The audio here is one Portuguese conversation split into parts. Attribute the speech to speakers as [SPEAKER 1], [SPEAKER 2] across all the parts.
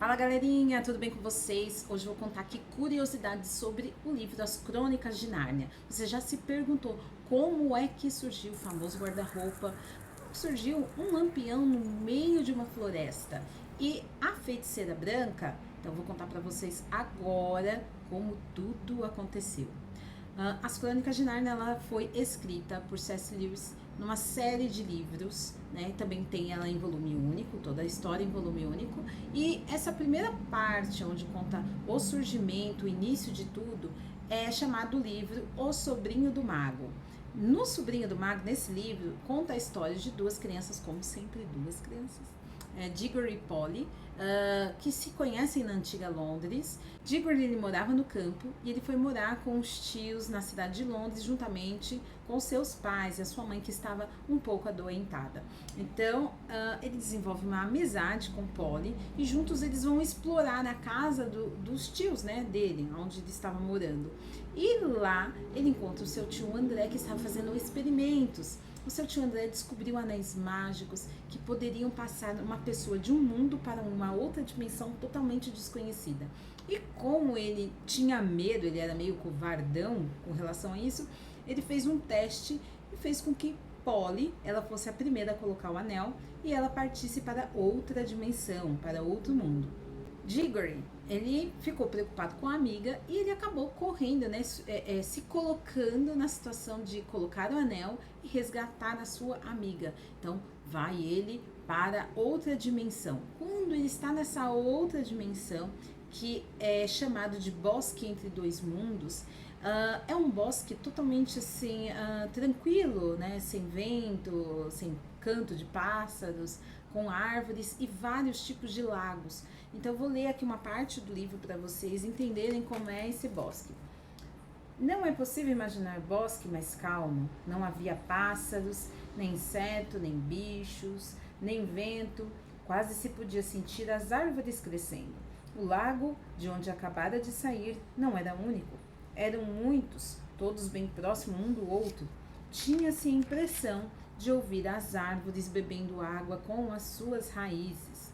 [SPEAKER 1] Fala galerinha, tudo bem com vocês? Hoje eu vou contar aqui curiosidades sobre o livro As Crônicas de Nárnia. Você já se perguntou como é que surgiu o famoso guarda-roupa? Surgiu um lampião no meio de uma floresta e a feiticeira branca? Então eu vou contar para vocês agora como tudo aconteceu. As Crônicas de Nárnia ela foi escrita por C.S. Lewis numa série de livros, né? Também tem ela em volume único, toda a história em volume único. E essa primeira parte, onde conta o surgimento, o início de tudo, é chamado o livro O Sobrinho do Mago. No Sobrinho do Mago, nesse livro, conta a história de duas crianças, como sempre, duas crianças, Diggory e Polly, que se conhecem na antiga Londres. Diggory ele morava no campo e ele foi morar com os tios na cidade de Londres, juntamente com seus pais e a sua mãe, que estava um pouco adoentada. Então ele desenvolve uma amizade com Polly e juntos eles vão explorar a casa dos tios, né, dele, onde ele estava morando. E lá ele encontra o seu tio André, que estava fazendo experimentos. O seu tio André descobriu anéis mágicos que poderiam passar uma pessoa de um mundo para uma outra dimensão totalmente desconhecida. E como ele tinha medo, ele era meio covardão com relação a isso, ele fez um teste e fez com que Polly, ela fosse a primeira a colocar o anel e ela partisse para outra dimensão, para outro mundo. Diggory, ele ficou preocupado com a amiga e ele acabou correndo, né, se colocando na situação de colocar o anel e resgatar a sua amiga. Então, vai ele para outra dimensão. Quando ele está nessa outra dimensão, que é chamado de Bosque Entre Dois Mundos, é um bosque totalmente assim, tranquilo, né, sem vento, sem canto de pássaros, com árvores e vários tipos de lagos. Então eu vou ler aqui uma parte do livro para vocês entenderem como é esse bosque. Não é possível imaginar bosque mais calmo. Não havia pássaros, nem inseto, nem bichos, nem vento. Quase se podia sentir as árvores crescendo. O lago, de onde acabara de sair, não era único. Eram muitos, todos bem próximos um do outro. Tinha-se a impressão de ouvir as árvores bebendo água com as suas raízes.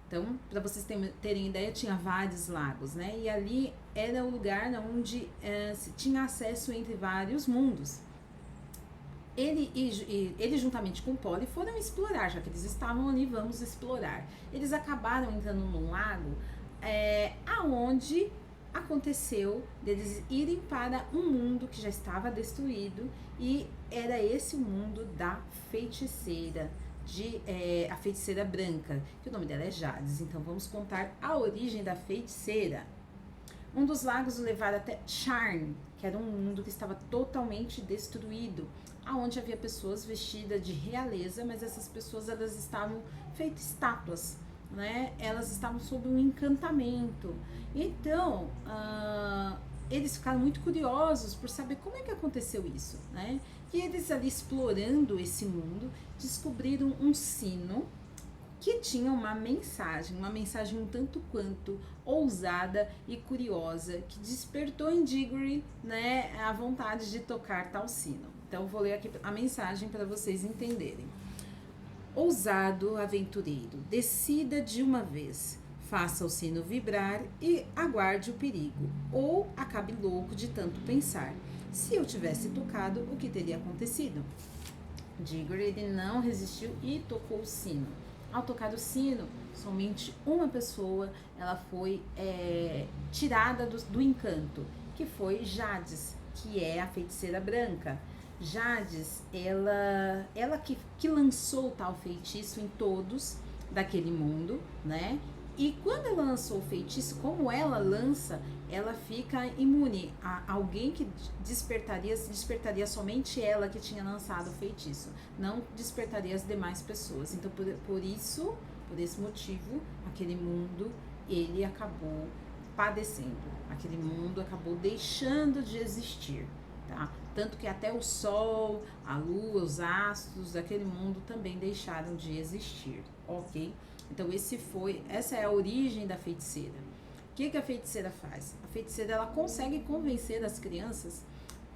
[SPEAKER 1] Então, para vocês terem ideia, tinha vários lagos, né? E ali era o lugar onde se tinha acesso entre vários mundos. Ele juntamente com Polly foram explorar, já que eles estavam ali, vamos explorar. Eles acabaram entrando num lago aonde aconteceu deles irem para um mundo que já estava destruído, e era esse o mundo da feiticeira, a feiticeira branca, que o nome dela é Jades. Então vamos contar a origem da feiticeira. Um dos lagos o levaram até Charn, que era um mundo que estava totalmente destruído, aonde havia pessoas vestidas de realeza, mas essas pessoas elas estavam feitas estátuas, né? Elas estavam sob um encantamento. Então eles ficaram muito curiosos por saber como é que aconteceu isso, né? E eles ali explorando esse mundo descobriram um sino que tinha uma mensagem um tanto quanto ousada e curiosa, que despertou em Diggory, né, a vontade de tocar tal sino. Então vou ler aqui a mensagem para vocês entenderem. Ousado aventureiro, decida de uma vez, faça o sino vibrar e aguarde o perigo, ou acabe louco de tanto pensar. Se eu tivesse tocado, o que teria acontecido? Diggory ele não resistiu e tocou o sino. Ao tocar o sino, somente uma pessoa ela foi tirada do encanto, que foi Jades, que é a feiticeira branca. Jades, ela que lançou tal feitiço em todos daquele mundo, né? E quando ela lançou o feitiço, como ela lança, ela fica imune a alguém que despertaria somente ela que tinha lançado o feitiço, não despertaria as demais pessoas. Então por esse motivo, aquele mundo ele acabou padecendo, aquele mundo acabou deixando de existir, tá? Tanto que até o sol, a lua, os astros daquele mundo também deixaram de existir, ok? Então essa é a origem da feiticeira. O que a feiticeira faz? A feiticeira ela consegue convencer as crianças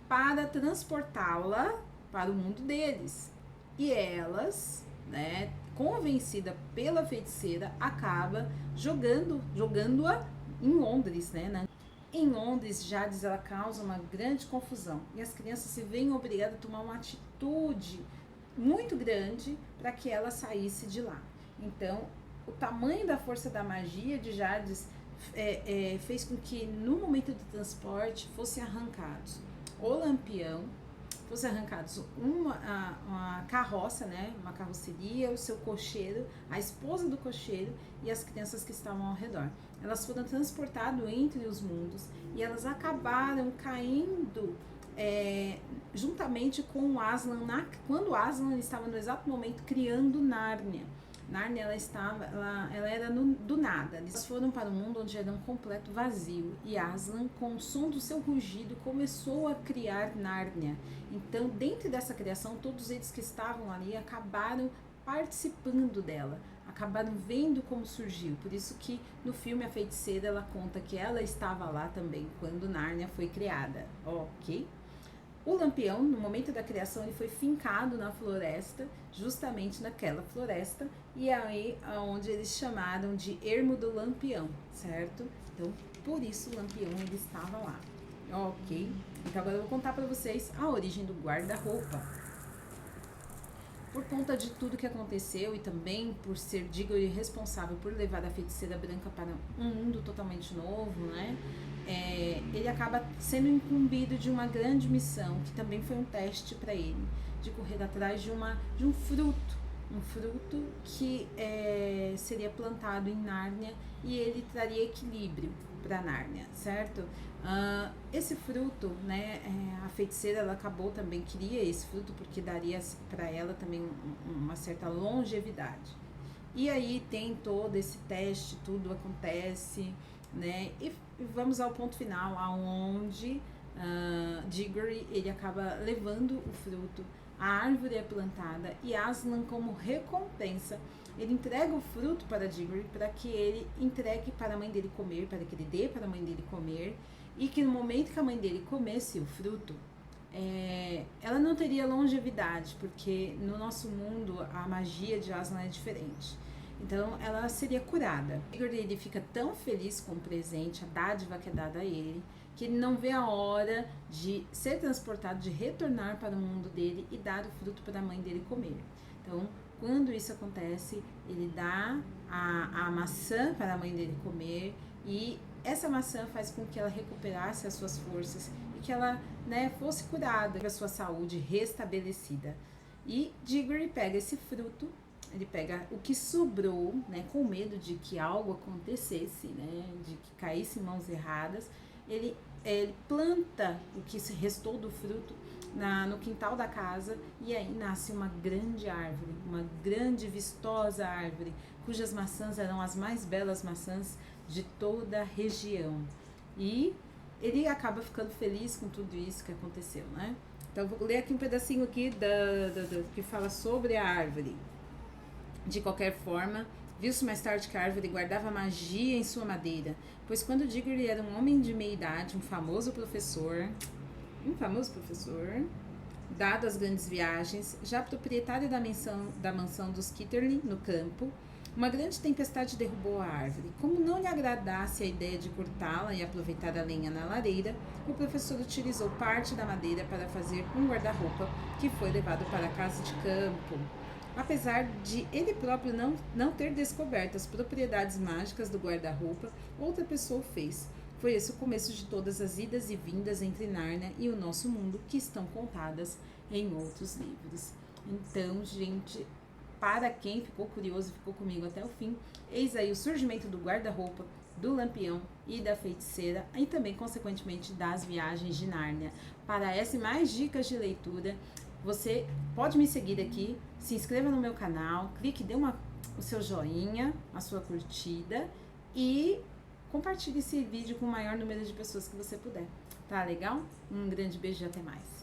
[SPEAKER 1] para transportá-la para o mundo deles. E elas, né, convencida pela feiticeira, acaba jogando-a em Londres, né? Em Londres, Jades ela causa uma grande confusão e as crianças se veem obrigadas a tomar uma atitude muito grande para que ela saísse de lá. Então, o tamanho da força da magia de Jades fez com que no momento do transporte fossem arrancados o lampião, fossem arrancados uma carroça, né, uma carroceria, o seu cocheiro, a esposa do cocheiro e as crianças que estavam ao redor. Elas foram transportadas entre os mundos e elas acabaram caindo juntamente com o Aslan, quando o Aslan estava no exato momento criando Nárnia. Nárnia, ela era do nada. Eles foram para um mundo onde era um completo vazio. E Aslan, com o som do seu rugido, começou a criar Nárnia. Então, dentro dessa criação, todos eles que estavam ali acabaram participando dela. Acabaram vendo como surgiu. Por isso que no filme a feiticeira, ela conta que ela estava lá também, quando Nárnia foi criada. Ok? O lampião, no momento da criação, ele foi fincado na floresta, justamente naquela floresta, e aí onde eles chamaram de Ermo do Lampião, certo? Então, por isso o lampião ele estava lá. Ok? Então agora eu vou contar para vocês a origem do guarda-roupa. Por conta de tudo que aconteceu e também por ser Diggory responsável por levar a feiticeira branca para um mundo totalmente novo, né? Ele acaba sendo incumbido de uma grande missão, que também foi um teste para ele, de correr atrás de um fruto que seria plantado em Nárnia e ele traria equilíbrio para Nárnia, certo? Esse fruto, né, a feiticeira ela acabou também, queria esse fruto porque daria para ela também uma certa longevidade. E aí tem todo esse teste, tudo acontece, né? E vamos ao ponto final, aonde Diggory ele acaba levando o fruto, a árvore é plantada e Aslan, como recompensa, ele entrega o fruto para Diggory para que ele entregue para a mãe dele comer, para que ele dê para a mãe dele comer, e que no momento que a mãe dele comesse o fruto, ela não teria longevidade, porque no nosso mundo a magia de Aslan é diferente. Então ela seria curada. Diggory ele fica tão feliz com o presente, a dádiva que é dada a ele, que ele não vê a hora de ser transportado, de retornar para o mundo dele e dar o fruto para a mãe dele comer. Então, quando isso acontece, ele dá a maçã para a mãe dele comer e essa maçã faz com que ela recuperasse as suas forças e que ela, né, fosse curada, com a sua saúde restabelecida. E Diggory pega esse fruto, ele pega o que sobrou, né, com medo de que algo acontecesse, né, de que caísse em mãos erradas, ele planta o que restou do fruto no quintal da casa e aí nasce uma grande árvore, uma grande vistosa árvore, cujas maçãs eram as mais belas maçãs de toda a região. E ele acaba ficando feliz com tudo isso que aconteceu, né? Então vou ler aqui um pedacinho aqui que fala sobre a árvore. De qualquer forma, viu-se mais tarde que a árvore guardava magia em sua madeira, pois quando Diggory era um homem de meia idade, um famoso professor, dado as grandes viagens, já proprietário da mansão dos Kitterly, no campo, uma grande tempestade derrubou a árvore. Como não lhe agradasse a ideia de cortá-la e aproveitar a lenha na lareira, o professor utilizou parte da madeira para fazer um guarda-roupa que foi levado para a casa de campo. Apesar de ele próprio não ter descoberto as propriedades mágicas do guarda-roupa, outra pessoa o fez. Foi esse o começo de todas as idas e vindas entre Nárnia e o nosso mundo, que estão contadas em outros livros. Então, gente, para quem ficou curioso, ficou comigo até o fim, eis aí o surgimento do guarda-roupa, do lampião e da feiticeira, e também, consequentemente, das viagens de Nárnia. Para essas e mais dicas de leitura, você pode me seguir aqui, se inscreva no meu canal, clique, dê o seu joinha, a sua curtida e compartilhe esse vídeo com o maior número de pessoas que você puder. Tá legal? Um grande beijo e até mais.